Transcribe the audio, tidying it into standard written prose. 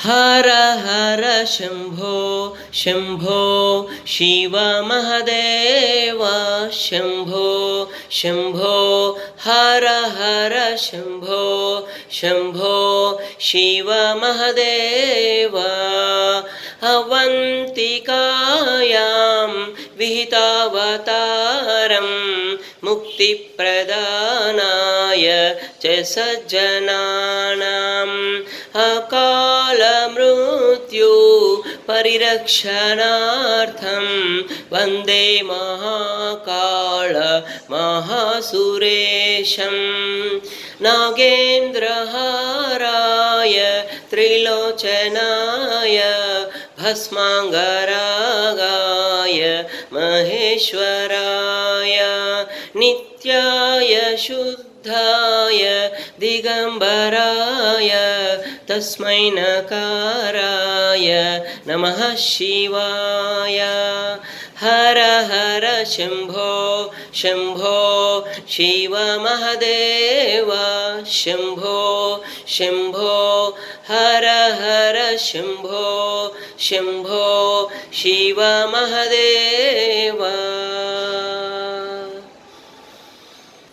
हर हर शम्भो शम्भो शिव महदेव शम्भो शम्भो हर हर शम्भो शम्भो शिव महदेव अवन्तिकायां विहितावतारं मुक्तिप्रदानाय च सज्जनानाम् अकालमृत्यु परिरक्षणार्थं वन्दे महाकाल महासुरेशं नागेन्द्रहाराय त्रिलोचनाय भस्माङ्गरागाय महेश्वराय नित्याय शुद्धाय दिगम्बराय तस्मै नकाराय नमः शिवाय हर हर शम्भो शम्भो शिव महदेव शम्भो शम्भो हर हर शम्भो शम्भो शिव महदेव।